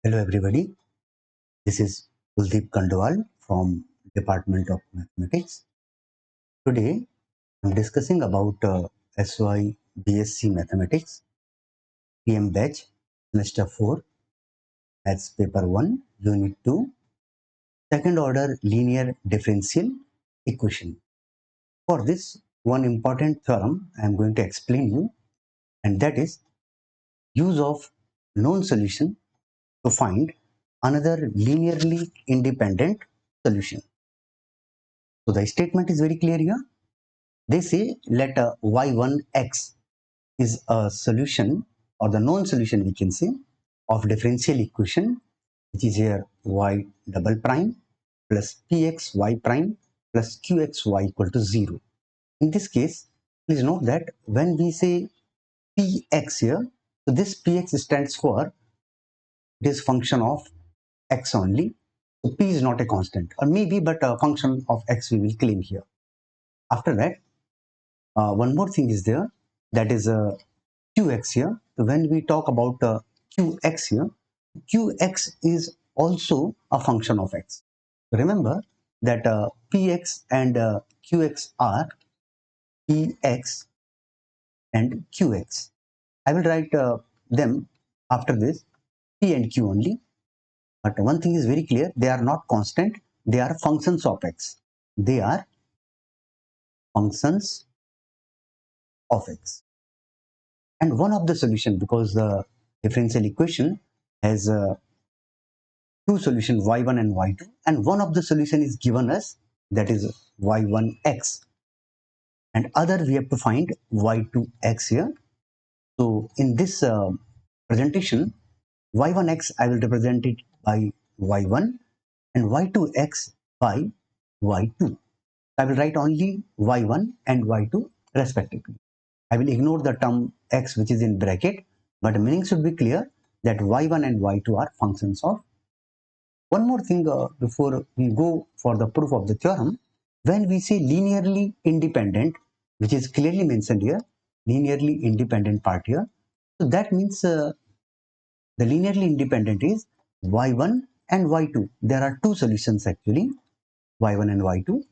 Hello everybody, this is Kuldeep Kandwal from Department of Mathematics. Today I'm discussing about SY BSc Mathematics PM batch semester 4 as paper 1 unit 2 second order linear differential equation. For this one important theorem I am going to explain you, and that is use of known solution to find another linearly independent solution. So the statement is very clear here. They say let y1x is a solution or the known solution we can say of differential equation, which is here y double prime plus pxy prime plus qxy equal to 0. In this case, please note that when we say px here, so this px stands for it is function of x only. So p is not a constant, or maybe but a function of x we will claim here. After that, one more thing is there, that is qx here. So when we talk about qx here, qx is also a function of x. Remember that px and qx are px and qx. I will write them after this, p and q only. But one thing is very clear, they are not constant, they are functions of x. They are functions of x. And one of the solution, because the differential equation has two solutions y1 and y2, and one of the solution is given us, that is y1x, and other we have to find y2x here. So in this presentation, y1x I will represent it by y1 and y2x by y2. I will write only y1 and y2 respectively. I will ignore the term x which is in bracket, but the meaning should be clear that y1 and y2 are functions of. One more thing before we go for the proof of the theorem, when we say linearly independent, which is clearly mentioned here, linearly independent part here, so that means the linearly independent is y1 and y2. There are two solutions actually, y1 and y2.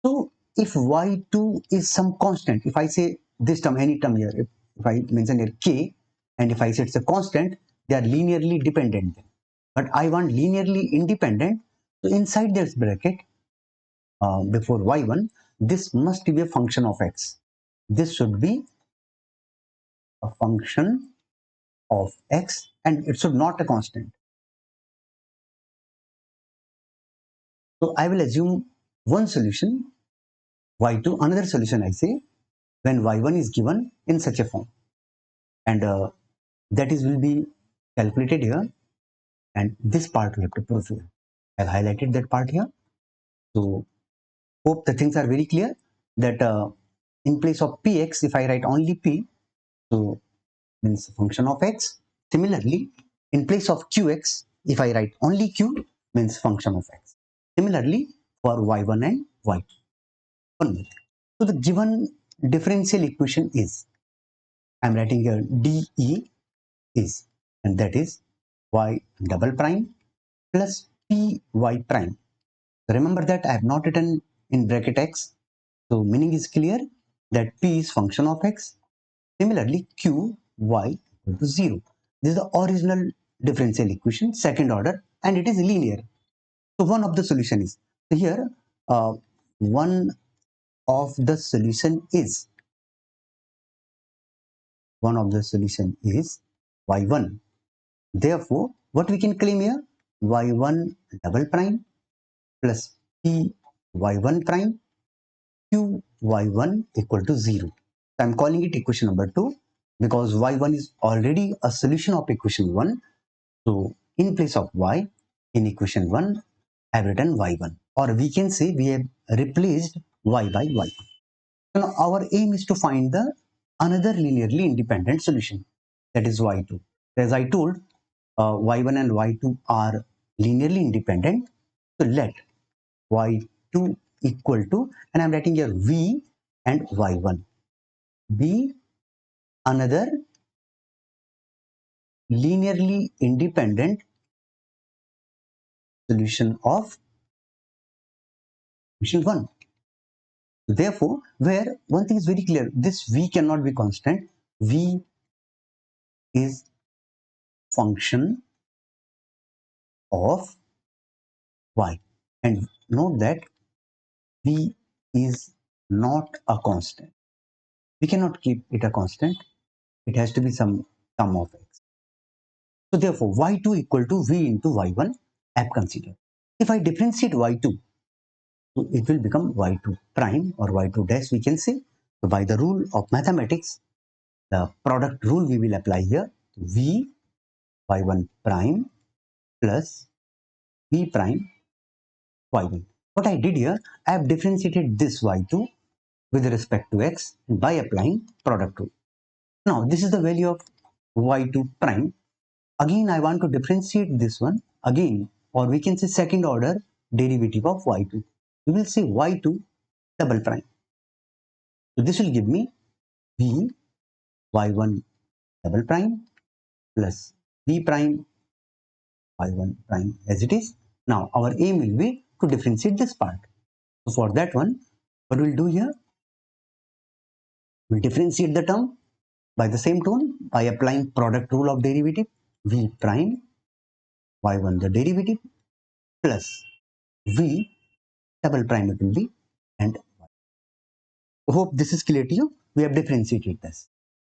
So if y2 is some constant, if I say this term, any term here, if I mention here k, and if I say it's a constant, they are linearly dependent. But I want linearly independent, so inside this bracket, before y1, this must be a function of x. This should be a function of x, and it should not a constant. So I will assume one solution, y2, another solution I say, when y1 is given in such a form. And that is will be calculated here, and this part we have to prove here. I've highlighted that part here. So hope the things are very clear, that in place of px, if I write only p, so means function of x. Similarly, in place of qx, if I write only q, means function of x. Similarly, for y1 and y2. One more. So the given differential equation is, I'm writing here dE is, and that is y double prime plus py prime. Remember that I have not written in bracket x, so meaning is clear that p is function of x. Similarly, q y equal to 0. This is the original differential equation, second order, and it is linear. So one of the solution is, so here one of the solution is y1. Therefore, what we can claim here, y1 double prime plus p y1 prime q y1 equal to 0. So I am calling it equation number 2 because y1 is already a solution of equation 1. So in place of y in equation 1, I have written y1, or we can say we have replaced y by y1. So now our aim is to find the another linearly independent solution, that is y2. As I told, y1 and y2 are linearly independent. So let y2 equal to, and I'm writing here v and y1 be another linearly independent solution of equation 1. Therefore, where one thing is very clear, this v cannot be constant. V is function of y. And note that v is not a constant. We cannot keep it a constant. It has to be some sum of x. So therefore, y2 equal to v into y1 I have considered. If I differentiate y2, so it will become y2 prime or y2 dash, we can say. So by the rule of mathematics, the product rule we will apply here. V y1 prime plus v prime y1. What I did here, I have differentiated this y2 with respect to x by applying product rule. Now this is the value of y2 prime. Again I want to differentiate this one again, or we can say second order derivative of y2. We will say y2 double prime. So this will give me v y1 double prime plus v prime y1 prime as it is. Now our aim will be to differentiate this part. So for that one, what we'll do here, we'll differentiate the term by the same tone by applying product rule of derivative. V prime y1 the derivative plus v double prime it will be, and hope this is clear to you. We have differentiated this.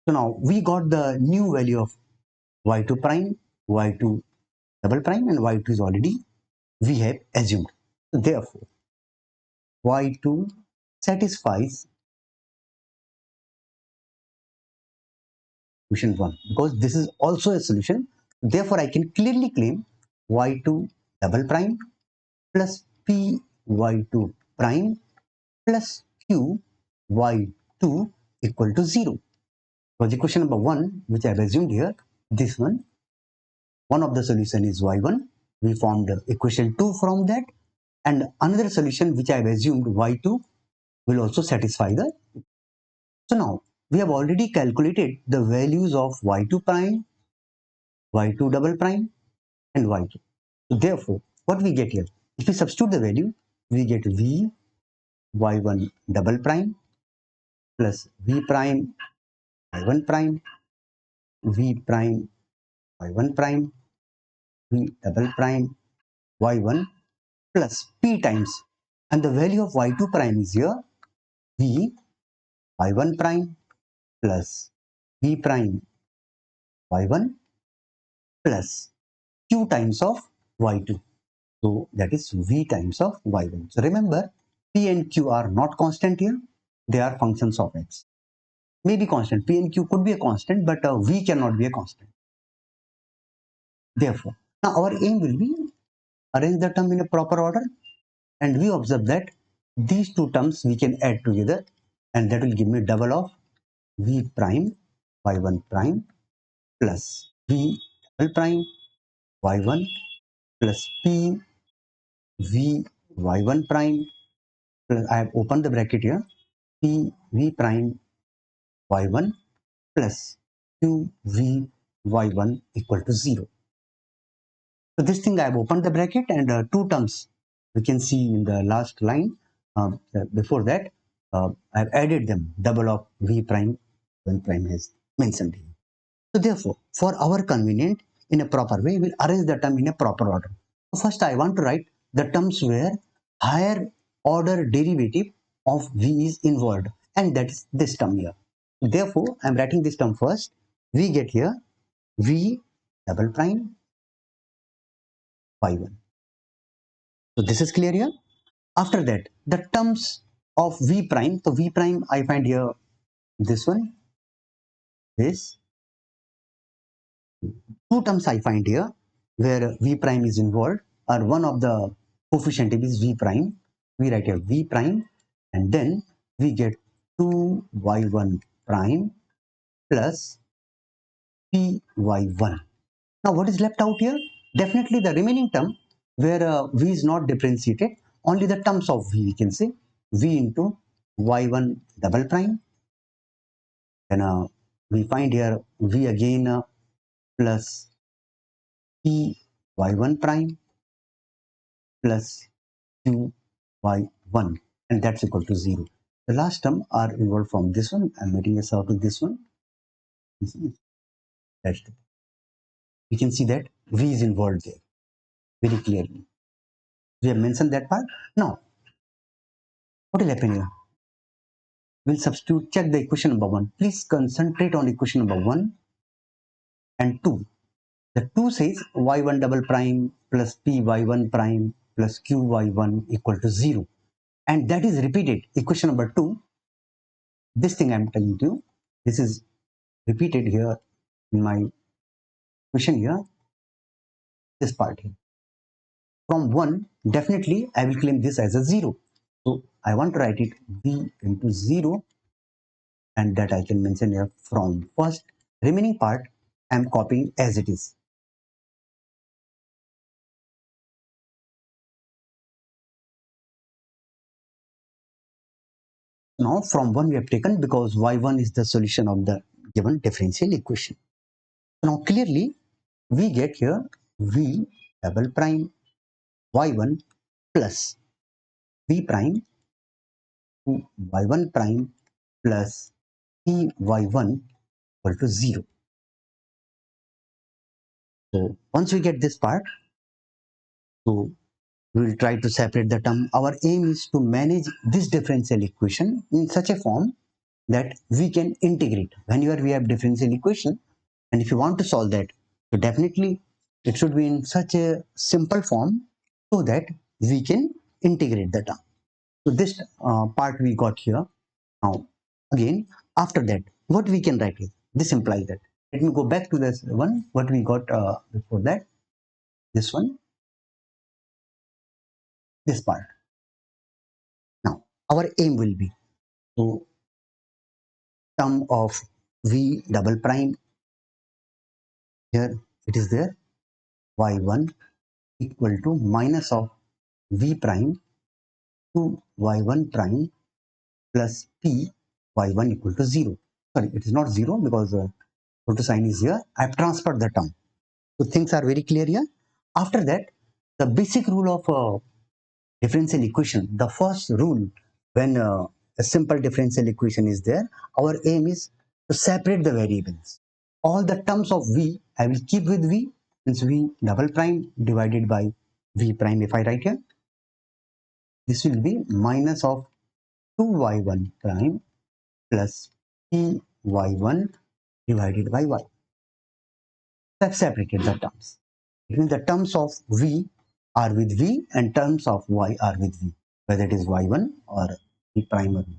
So now we got the new value of y2 prime, y2 double prime, and y2 is already we have assumed. So therefore, y2 satisfies solution 1 because this is also a solution. Therefore, I can clearly claim y2 double prime plus p y2 prime plus q y2 equal to 0. Was equation number 1, which I have assumed here, this one of the solution is y1. We formed equation 2 from that, and another solution which I have assumed y2 will also satisfy the. So now we have already calculated the values of y2 prime, y2 double prime, and y2. So therefore, what we get here, if we substitute the value, we get v y1 double prime plus v prime y1 prime, v prime y1 prime, v double prime y1 plus p times, and the value of y2 prime is here v y1 prime plus v prime y1 plus q times of y2. So that is v times of y1. So remember, p and q are not constant here. They are functions of x. Maybe constant. P and q could be a constant, but v cannot be a constant. Therefore, now our aim will be arrange the term in a proper order, and we observe that these two terms we can add together, and that will give me double of v prime y1 prime plus v double prime y1 plus p v y1 prime plus, I have opened the bracket here, p v prime y1 plus q v y1 equal to 0. So this thing I have opened the bracket, and two terms we can see in the last line. Before that, I have added them, double of v prime 1 prime has mentioned here. So therefore, for our convenient, in a proper way, we'll arrange the term in a proper order. So first, I want to write the terms where higher order derivative of v is involved, and that is this term here. Therefore, I'm writing this term first. We get here v double prime y1. So this is clear here. After that, the terms of v prime. So v prime, I find here this one, this two terms I find here where v prime is involved, or one of the coefficient is v prime. We write here v prime, and then we get 2y1 prime plus py1. Now what is left out here? Definitely the remaining term where v is not differentiated, only the terms of v we can say v into y1 double prime. Then we find here v again plus p y1 prime plus qy1, and that's equal to 0. The last term are involved from this one. I'm making a circle this one. That's the, we can see that v is involved there very clearly. We have mentioned that part. Now, what will happen here? We'll substitute, check the equation number 1. Please concentrate on equation number 1 and 2. The 2 says y1 double prime plus py1 prime plus qy1 equal to 0. And that is repeated. Equation number 2, this thing I'm telling you, this is repeated here in my equation here, this part here. From 1, definitely I will claim this as a 0. So I want to write it v into 0, and that I can mention here from first. Remaining part I am copying as it is. Now from 1 we have taken because y1 is the solution of the given differential equation. So now clearly we get here v double prime y1 plus v prime to y1 prime plus py1 equal to 0. So once we get this part, so we will try to separate the term. Our aim is to manage this differential equation in such a form that we can integrate. Whenever we have differential equation, and if you want to solve that, so definitely it should be in such a simple form so that we can integrate the term. So this part we got here. Now again, after that, what we can write is this implies that. Let me go back to this one. What we got before that, this one, this part. Now our aim will be to term of v double prime, here it is there, y1 equal to minus of v prime to y1 prime plus p y1 equal to 0. Sorry, it is not 0 because equal to sign is here. I have transferred the term. So things are very clear here. After that, the basic rule of differential equation, the first rule when a simple differential equation is there, our aim is to separate the variables. All the terms of v I will keep with v, means v double prime divided by v prime. If I write here, this will be minus of 2y1 prime plus py1 divided by y. I have separated the terms. It means the terms of v are with v and terms of y are with v, whether it is y1 or v prime or v.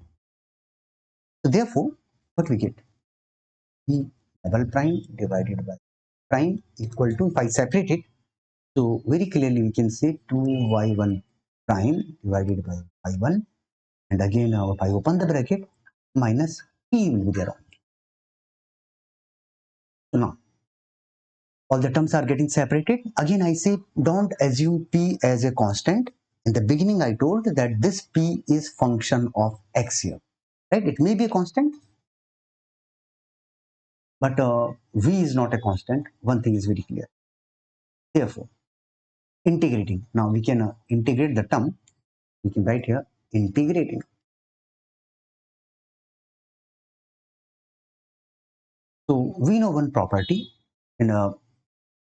So therefore, what we get? V double prime divided by prime equal to, if I separate it, so very clearly we can say 2y1 prime divided by y1, and again if I open the bracket, minus p will be there. So now all the terms are getting separated. Again I say don't assume p as a constant. In the beginning I told that this p is function of x here, right? It may be a constant, but v is not a constant. One thing is very clear. Therefore, integrating, now we can integrate the term. We can write here integrating. So we know one property in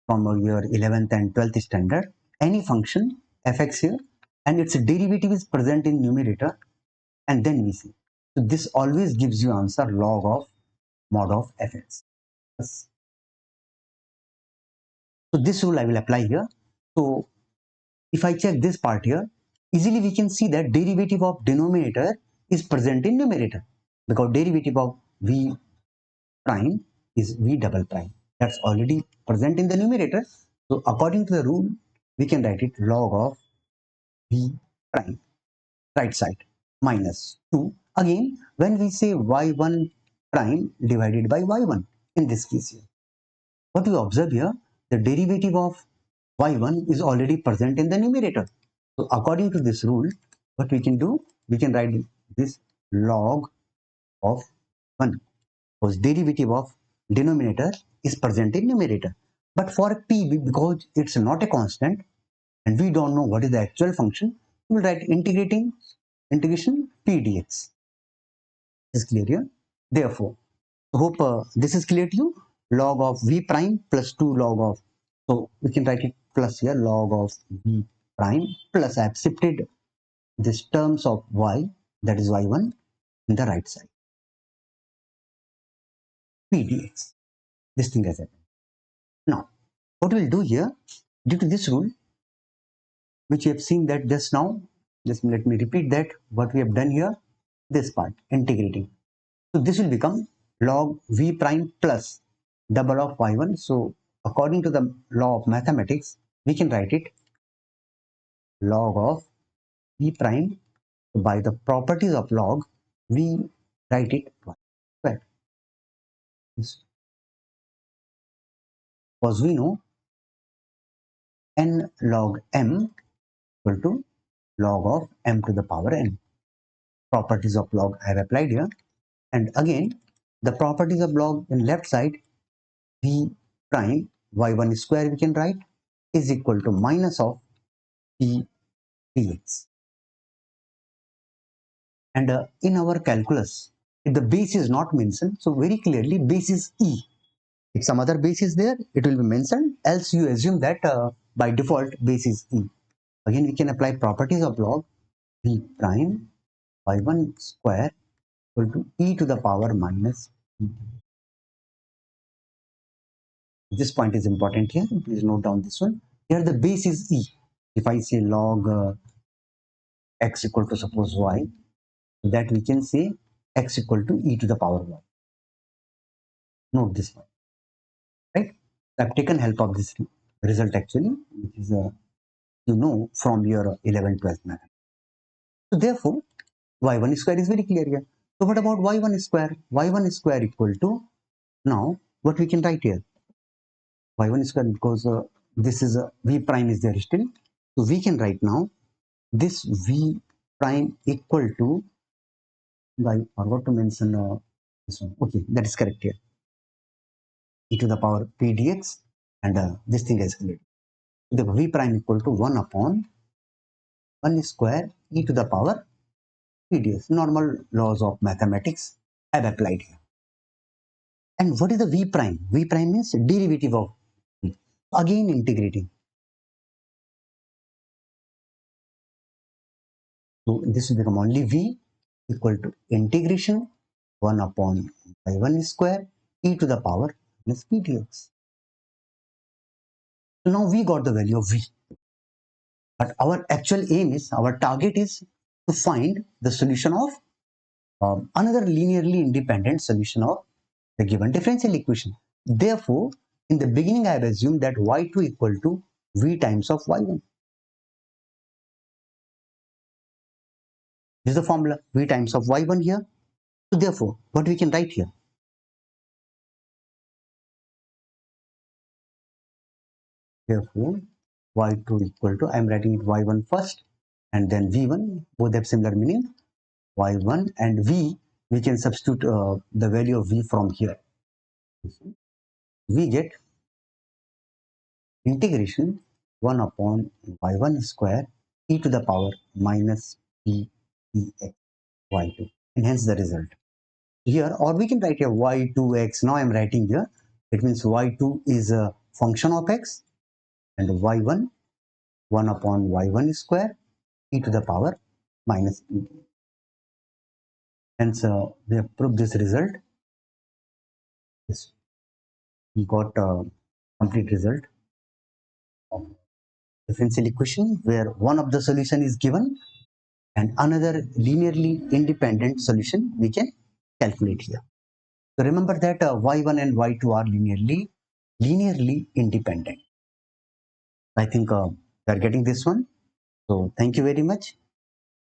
from your 11th and 12th standard. Any function fx here and its derivative is present in numerator, and then we see. So this always gives you answer log of mod of fx. Yes. So this rule I will apply here. So if I check this part here, easily we can see that derivative of denominator is present in numerator, because derivative of v prime is v double prime. That's already present in the numerator. So according to the rule, we can write it log of v prime, right side, minus 2. Again, when we say y1 prime divided by y1, in this case here, what we observe here, the derivative of y1 is already present in the numerator. So according to this rule, what we can do, we can write this log of 1, because derivative of denominator is present in numerator. But for p, because it's not a constant and we don't know what is the actual function, we will write integration p dx. Is clear here? Therefore, hope this is clear to you. Log of v prime plus 2 log of, so we can write it plus here, log of v prime plus I have shifted this terms of y, that is y1, in the right side, p dx. This thing has happened. Now, what we'll do here, due to this rule, which we have seen that just now, just let me repeat that, what we have done here, this part, integrating. So this will become log v prime plus double of y1. So according to the law of mathematics, we can write it log of v prime. By the properties of log, we write it y square. Because we know n log m equal to log of m to the power n. Properties of log I have applied here. And again, the properties of log in left side, v prime y1 square we can write is equal to minus of p dx. And in our calculus, if the base is not mentioned, so very clearly base is e. If some other base is there, it will be mentioned, else you assume that by default base is e. Again, we can apply properties of log v prime y1 square equal to e to the power minus e. This point is important here. Please note down this one. Here the base is e. If I say log x equal to suppose y, that we can say x equal to e to the power y. Note this one, right? I've taken help of this result actually, which is you know from your 11th 12th math. So therefore, y1 square is very clear here. So what about y1 square? Y1 square equal to, now what we can write here? Y1 square, because this is v prime is there still. So we can write now this v prime equal to, I forgot to mention this one. Okay, that is correct here. E to the power p dx, and this thing is clear. The v prime equal to 1 upon 1 square e to the power p dx. Normal laws of mathematics I have applied here. And what is the v prime? V prime means derivative of v. Again integrating. So this will become only v equal to integration 1 upon y1 square e to the power minus p dx. So now we got the value of v. But our actual aim is, our target is to find the solution of another linearly independent solution of the given differential equation. Therefore, in the beginning I have assumed that y2 equal to v times of y1. This is the formula, v times of y1 here. So therefore, what we can write here? Therefore, y2 equal to, I am writing it y1 first and then v1, both have similar meaning. Y1 and v, we can substitute the value of v from here. We get integration 1 upon y1 square e to the power minus p dx y2, and hence the result here. Or we can write here y2x. Now I am writing here, it means y2 is a function of x, and y1 1 upon y1 square e to the power minus p. Hence we have proved this result. Yes, we got a complete result of differential equation where one of the solution is given and another linearly independent solution we can calculate here. So remember that y1 and y2 are linearly independent. I think we are getting this one. So thank you very much.